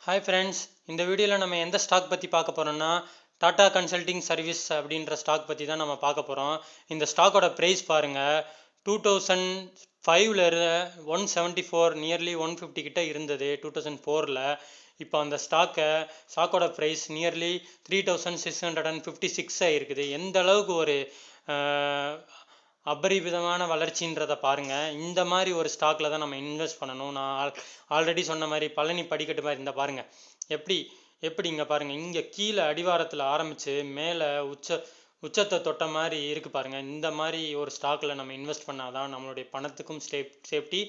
Hi friends, இந்த வீடியோவில் நம்ம எந்த ஸ்டாக் பற்றி பார்க்க போகிறோம்னா டாடா கன்சல்டிங் சர்வீஸ் அப்படின்ற ஸ்டாக் பற்றி தான் நம்ம பார்க்க போகிறோம். இந்த ஸ்டாக்கோட ப்ரைஸ் பாருங்கள். 2005ல் 174 நியர்லி 150 கிட்ட இருந்தது 2004. இப்போ அந்த ஸ்டாக்கோட ப்ரைஸ் நியர்லி 3656 இருக்குது. எந்த அளவுக்கு ஒரு அபரிவிதமான வளர்ச்சின்றதை பாருங்கள். இந்த மாதிரி ஒரு ஸ்டாக்கில் தான் நம்ம இன்வெஸ்ட் பண்ணணும். நான் ஆல்ரெடி சொன்ன மாதிரி பழனி படிக்கட்டு மாதிரி இருந்தால் பாருங்கள். எப்படி இங்கே பாருங்கள், இங்கே கீழே அடிவாரத்தில் ஆரம்பித்து மேலே உச்சத்தை தொட்ட மாதிரி இருக்குது பாருங்கள். இந்த மாதிரி ஒரு ஸ்டாக்கில் நம்ம இன்வெஸ்ட் பண்ணால் தான் நம்மளுடைய பணத்துக்கும் சேஃப்டி,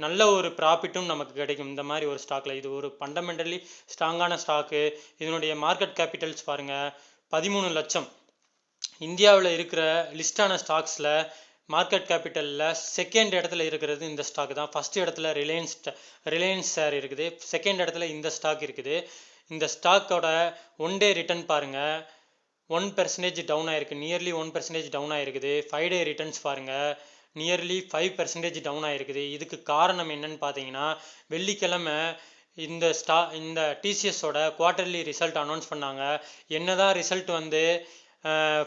நல்ல ஒரு ப்ராஃபிட்டும் நமக்கு கிடைக்கும். இந்த மாதிரி ஒரு ஸ்டாக்கில் இது ஒரு ஃபண்டமெண்டலி ஸ்ட்ராங்கான ஸ்டாக்கு. இதனுடைய மார்க்கெட் கேபிட்டல்ஸ் பாருங்கள், 13 லட்சம். இந்தியாவில் இருக்கிற லிஸ்டான ஸ்டாக்ஸில் மார்க்கெட் கேபிட்டலில் செகண்ட் இடத்துல இருக்கிறது இந்த ஸ்டாக் தான். ஃபஸ்ட் இடத்துல ரிலையன்ஸ் ஷேர் இருக்குது. செகண்ட் இடத்துல இந்த ஸ்டாக் இருக்குது. இந்த ஸ்டாக்கோட ஒன் டே ரிட்டர்ன் பாருங்கள், 1% டவுன் ஆகிருக்கு. நியர்லி 1% டவுன் ஆகிருக்குது. 5 டே ரிட்டர்ன்ஸ் பாருங்கள், நியர்லி 5% டவுன் ஆகிருக்குது. இதுக்கு காரணம் என்னன்னு பார்த்தீங்கன்னா, வெள்ளிக்கிழமை இந்த டிசிஎஸோட குவார்ட்டர்லி ரிசல்ட் அனௌன்ஸ் பண்ணாங்க. என்னதான் ரிசல்ட்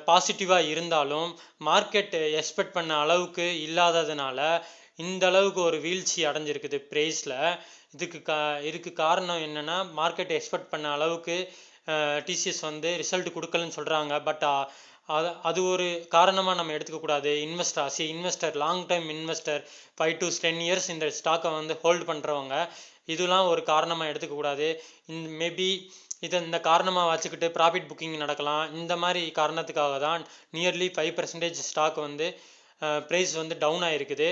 பாசிட்டிவாக இருந்தாலும் மார்க்கெட் எக்ஸ்பெக்ட் பண்ண அளவுக்கு இல்லாததுனால இந்த அளவுக்கு ஒரு வீழ்ச்சி அடைஞ்சிருக்குது ப்ரைஸில். இதுக்கு காரணம் என்னென்னா, மார்க்கெட் எக்ஸ்பெக்ட் பண்ண அளவுக்கு டிசிஎஸ் ரிசல்ட் கொடுக்கலன்னு சொல்கிறாங்க. பட் அது ஒரு காரணமாக நம்ம எடுத்துக்கக்கூடாது. Investor long time investor 5 to 10 years இந்த ஸ்டாக்கை ஹோல்டு பண்ணுறவங்க இதெல்லாம் ஒரு காரணமாக எடுத்துக்கக்கூடாது. மேபி இந்த காரணமாக வச்சுக்கிட்டு ப்ராஃபிட் புக்கிங் நடக்கலாம். இந்த மாதிரி காரணத்துக்காக தான் நியர்லி 5% ஸ்டாக் ப்ரைஸ் டவுன் ஆகிருக்குது.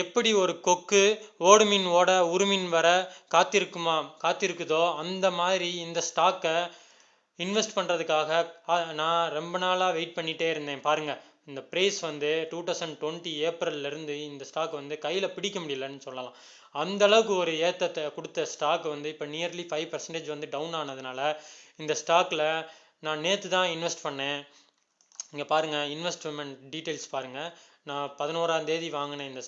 எப்படி ஒரு கொக்கு ஓடுமீன் ஓட உருமீன் வர காத்திருக்குதோ அந்த மாதிரி இந்த ஸ்டாக்கை இன்வெஸ்ட் பண்ணுறதுக்காக நான் ரொம்ப நாளாக வெயிட் பண்ணிகிட்டே இருந்தேன். பாருங்கள், இந்த ப்ரைஸ் 2020 ஏப்ரல்லேருந்து இந்த ஸ்டாக் கையில் பிடிக்க முடியலன்னு சொல்லலாம். அந்தளவுக்கு ஒரு ஏற்றத்தை கொடுத்த ஸ்டாக் இப்போ நியர்லி 5% டவுன் ஆனதுனால இந்த ஸ்டாக்கில் நான் நேற்று தான் இன்வெஸ்ட் பண்ணேன். இங்கே பாருங்கள், இன்வெஸ்ட்மெண்ட் டீட்டெயில்ஸ் பாருங்கள். நான் 11ஆம் தேதி வாங்கினேன் இந்த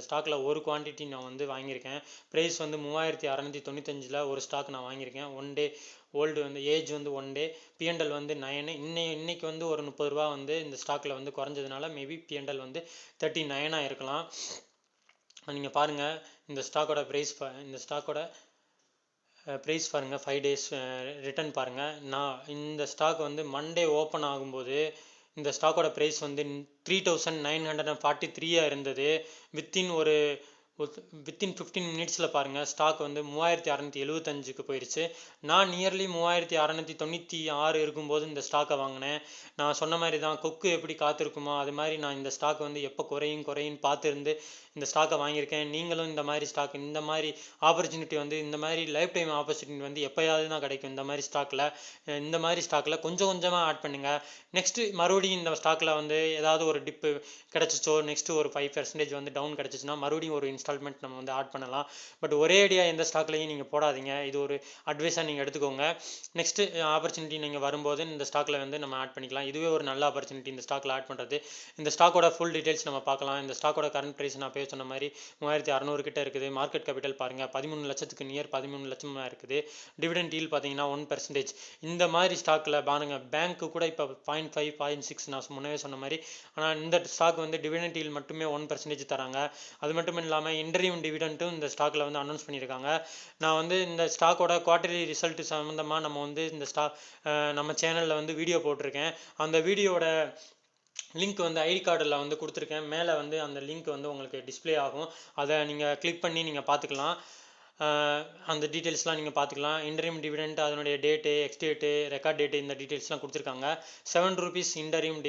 ஸ்டாக்கில் ஒரு குவான்டிட்டி நான் வாங்கியிருக்கேன். ப்ரைஸ் 3695 ஒரு ஸ்டாக் நான் வாங்கியிருக்கேன். ஒன் டே ஓல்டு ஏஜ் 1 டே. பிஎன்எல் 9. இன்னைக்கு ஒரு 30 ரூபா இந்த ஸ்டாக்கில் குறைஞ்சதுனால மேபி பிஎன்எல் 39 இருக்கலாம். நீங்கள் பாருங்கள், இந்த ஸ்டாக்கோட ப்ரைஸ் பாருங்கள், 5 டேஸ் ரிட்டர்ன் பாருங்கள். நான் இந்த ஸ்டாக் மண்டே ஓப்பன் ஆகும்போது இந்த ஸ்டாக்கோட ப்ரைஸ் 3943 இருந்தது. வித்தின் 15 மினிட்ஸில் பாருங்கள், ஸ்டாக் 3675க்கு போயிடுச்சு. நான் நியர்லி 3696 இருக்கும்போது இந்த ஸ்டாக்கை வாங்கினேன். நான் சொன்ன மாதிரி தான், கொக்கு எப்படி காத்திருக்குமோ அது மாதிரி நான் இந்த ஸ்டாக் எப்போ குறையும் பார்த்துருந்து இந்த ஸ்டாக்கை வாங்கியிருக்கேன். நீங்களும் இந்த மாதிரி ஸ்டாக், இந்த மாதிரி ஆப்பர்ச்சுனிட்டி இந்த மாதிரி லைஃப் டைம் ஆப்பர்ச்சுனிட்டி எப்போயாவது தான் கிடைக்கும். இந்த மாதிரி ஸ்டாக்கில் கொஞ்சம் கொஞ்சமாக ஆட் பண்ணுங்கள். நெக்ஸ்ட்டு மறுபடியும் இந்த ஸ்டாக்கில் ஏதாவது ஒரு டிப்பு கிடச்சிச்சோ, நெக்ஸ்ட்டு ஒரு 5% டவுன் கிடச்சிச்சின்னா மறுபடியும் ஒரு இன்ஸ்டால்மெண்ட் நம்ம ஆட் பண்ணலாம். பட் ஒரே ஐடியா எந்த ஸ்டாக்லையும் நீங்கள் போடாதீங்க. இது ஒரு அட்வைஸாக நீங்கள் எடுத்துக்கோங்க. நெக்ஸ்ட்டு ஆப்பர்ச்சுனிட்டி நீங்கள் வரும்போது இந்த ஸ்டாக்கில் நம்ம ஆட் பண்ணிக்கலாம். இதுவே ஒரு நல்ல ஆப்பர்ச்சுனிட்டி இந்த ஸ்டாக்கில் ஆட் பண்ணுறது. இந்த ஸ்டாக்கோட ஃபுல் டீட்டெயில்ஸ் நம்ம பார்க்கலாம். இந்த ஸ்டாக்கோட கரண்ட் ப்ரைஸ் நான் பேச சொன்ன மாதிரி 3600 கிட்ட இருக்குது. மார்க்கெட் கேபிட்டல் பாருங்கள், 13 லட்சத்துக்கு நியர் 13 லட்சமாக இருக்குது. டிவிடெண்ட் ஈல்ட் பார்த்தீங்கன்னா 1%. இந்த மாதிரி ஸ்டாக்கில் பாருங்கள், பேங்க்கு கூட இப்போ 0.5 0.6 நான் முன்னவே சொன்ன மாதிரி. ஆனால் இந்த ஸ்டாக் டிவிடெண்ட் ஈல்ட் மட்டுமே 1% தராங்க. அது மட்டும் இல்லாமல் இன்டர்வியூ டிவிடெண்ட்டும் இந்த ஸ்டாக்கில் அனௌன்ஸ் பண்ணியிருக்காங்க. நான் இந்த ஸ்டாக்கோட குவார்ட்டர்லி ரிசல்ட் சம்மந்தமாக இந்த நம்ம சேனலில் வீடியோ போட்டிருக்கேன். அந்த வீடியோட லிங்க் ஐடி கார்டில் கொடுத்துருக்கேன். மேலே அந்த லிங்க் உங்களுக்கு டிஸ்பிளே ஆகும். அதை நீங்கள் கிளிக் பண்ணி நீங்கள் பார்த்துக்கலாம். அந்த டீட்டெயில்ஸ்லாம் நீங்கள் பார்த்துக்கலாம். இன்டரிம் டிவிடெண்ட், அதனுடைய டேட்டு, எக்ஸ்டேட்டு, ரெக்கார்ட் டேட்டு, இந்த டீட்டெயில்ஸ்லாம் கொடுத்துருக்காங்க. 7 rupees இன்டரிம்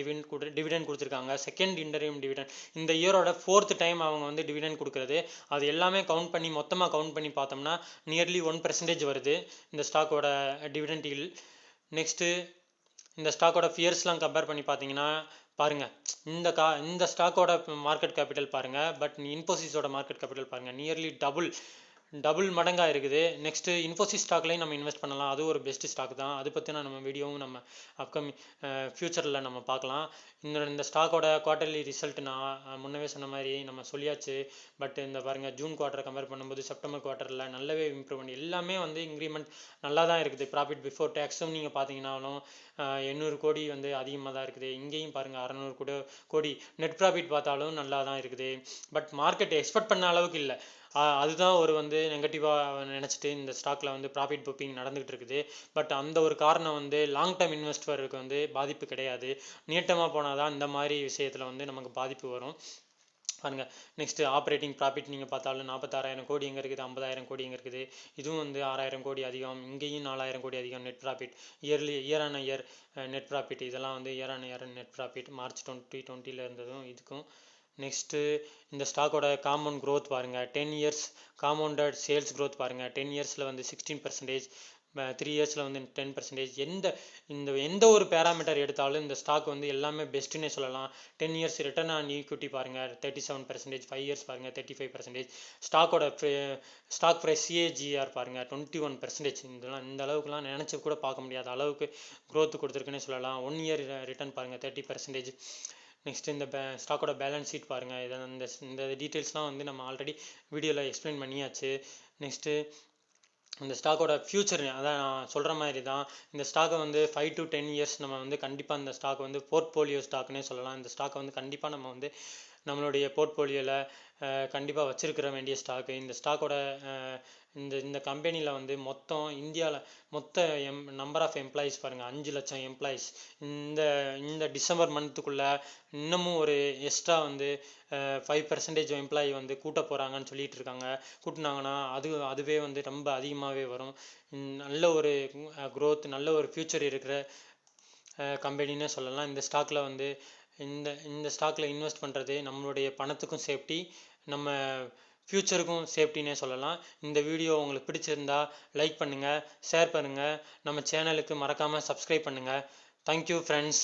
டிவிடெண்ட் கொடுத்துருக்காங்க. செகண்ட் இன்டரிம் டிவிடெண்ட் இந்த இயரோட 4th டைம் அவங்க டிவிடெண்ட் கொடுக்குறது. அது எல்லாமே மொத்தமாக கவுண்ட் பண்ணி பார்த்தோம்னா நியர்லி 1% வருது இந்த ஸ்டாக்கோட டிவிடெண்ட் ஈல்ட். நெக்ஸ்ட்டு இந்த ஸ்டாக்கோட ஃபியர்ஸ்லாம் கம்பேர் பண்ணி பார்த்தீங்கன்னா பாருங்கள், இந்த ஸ்டாக்கோட மார்க்கெட் கேபிட்டல் பாருங்கள். பட் இன்ஃபோசிஸோட மார்க்கெட் கேபிட்டல் பாருங்கள், நியர்லி டபுள் டபுள் மடங்காக இருக்குது. நெக்ஸ்ட்டு இன்ஃபோசிஸ் ஸ்டாக்லேயும் நம்ம இன்வெஸ்ட் பண்ணலாம். அது ஒரு பெஸ்ட்டு ஸ்டாக் தான். அது பற்றின நம்ம வீடியோவும் நம்ம அப்கமிங் ஃப்யூச்சரில் நம்ம பார்க்கலாம். இந்த ஸ்டாக்கோட குவார்ட்டர்லி ரிசல்ட் நான் முன்னவே சொன்ன மாதிரி நம்ம சொல்லியாச்சு. பட் இந்த பாருங்கள், ஜூன் குவார்ட்டரை கம்பேர் பண்ணும்போது செப்டம்பர் குவார்ட்டரில் நல்லாவே இம்ப்ரூவ்மெண்ட், எல்லாமே வந்து இன்க்ரிமெண்ட் நல்லா தான் இருக்குது. ப்ராஃபிட் பிஃபோர் டேக்ஸும் நீங்கள் பார்த்தீங்கன்னாலும் 800 கோடி வந்து அதிகமாக தான் இருக்குது. இங்கேயும் பாருங்கள் 600 கோடி நெட் ப்ராஃபிட் பார்த்தாலும் நல்லா தான் இருக்குது. பட் மார்க்கெட் எக்ஸ்பெக்ட் பண்ண அளவுக்கு இல்லை. அதுதான் ஒரு வந்து நெகட்டிவாக நினச்சிட்டு இந்த ஸ்டாக்கில் வந்து ப்ராஃபிட் புக்கிங் நடந்துகிட்டு இருக்குது. பட் அந்த ஒரு காரணம் வந்து லாங் டேர்ம் இன்வெஸ்டருக்கு வந்து பாதிப்பு கிடையாது. நீட்டமாக போனால் தான் இந்த மாதிரி விஷயத்தில் வந்து நமக்கு பாதிப்பு வரும். பாருங்க, நெக்ஸ்ட்டு ஆப்ரேட்டிங் ப்ராஃபிட் நீங்கள் பார்த்தாலும் 46,000 கோடி எங்கே இருக்குது, 50,000 கோடி எங்கே இருக்குது. இதுவும் வந்து 6,000 கோடி அதிகம், இங்கேயும் 4,000 கோடி அதிகம். Net profit year on year net profit, இதெல்லாம் வந்து year on year net profit March 2020 இருந்ததும் இதுக்கும். நெக்ஸ்ட்டு இந்த ஸ்டாக்கோட காம்பவுண்ட் க்ரோத் பாருங்கள். 10 இயர்ஸ் காம்பவுண்டட் சேல்ஸ் க்ரோத் பாருங்கள். 10 இயர்ஸில் வந்து 16%, 3 இயர்ஸில் வந்து 10%. எந்த ஒரு பேராமீட்டர் எடுத்தாலும் இந்த ஸ்டாக் வந்து எல்லாமே பெஸ்ட்டுன்னே சொல்லலாம். 10 இயர்ஸ் ரிட்டர்ன் ஆன் ஈக்விட்டி பாருங்கள் 37%, 5 இயர்ஸ் பாருங்கள் 35%. ஸ்டாக் ப்ரைஸ் CAGR பாருங்கள் 21%. இந்த அளவுக்குலாம் நினச்சி கூட பார்க்க முடியாத அளவுக்கு க்ரோத் கொடுத்துருக்குன்னே சொல்லலாம். 1 இயர் ரிட்டர்ன் பாருங்கள் 30%. நெக்ஸ்ட் இந்த ஸ்டாக்கோட பேலன்ஸ் ஷீட் பாருங்கள். இந்த டீட்டெயில்ஸ்லாம் வந்து நம்ம ஆல்ரெடி வீடியோவில் எக்ஸ்பிளைன் பண்ணியாச்சு. நெக்ஸ்ட்டு இந்த ஸ்டாக்கோட ஃப்யூச்சர், அதான் நான் சொல்கிற மாதிரி தான். இந்த ஸ்டாக்கை வந்து 5 to 10 இயர்ஸ் நம்ம வந்து கண்டிப்பாக இந்த ஸ்டாக் வந்து போர்ட்ஃபோலியோ ஸ்டாக்னே சொல்லலாம். இந்த ஸ்டாக்கை வந்து கண்டிப்பாக நம்ம வந்து நம்மளுடைய போர்ட்ஃபோலியோவில் கண்டிப்பாக வச்சிருக்கிற வேண்டிய ஸ்டாக்கு. இந்த ஸ்டாக்கோட இந்த கம்பெனியில் வந்து இந்தியாவில் மொத்த நம்பர் ஆஃப் எம்ப்ளாயீஸ் பாருங்கள், 5 லட்சம் எம்ப்ளாயீஸ். இந்த டிசம்பர் மந்த்துக்குள்ளே இன்னமும் ஒரு எக்ஸ்ட்ரா வந்து 5% எம்ப்ளாயி வந்து கூட்ட போகிறாங்கன்னு சொல்லிட்டு இருக்காங்க. கூட்டினாங்கன்னா அதுவே வந்து ரொம்ப அதிகமாகவே வரும். நல்ல ஒரு க்ரோத், நல்ல ஒரு ஃப்யூச்சர் இருக்கிற கம்பெனின்னு சொல்லலாம். இந்த ஸ்டாக்கில் வந்து இந்த ஸ்டாக்கில் இன்வெஸ்ட் பண்ணுறது நம்மளுடைய பணத்துக்கும் சேஃப்டி, நம்ம ஃப்யூச்சருக்கும் சேஃப்டின்னே சொல்லலாம். இந்த வீடியோ உங்களுக்கு பிடிச்சிருந்தா லைக் பண்ணுங்கள், ஷேர் பண்ணுங்கள், நம்ம சேனலுக்கு மறக்காமல் சப்ஸ்கிரைப் பண்ணுங்கள். Thank you friends.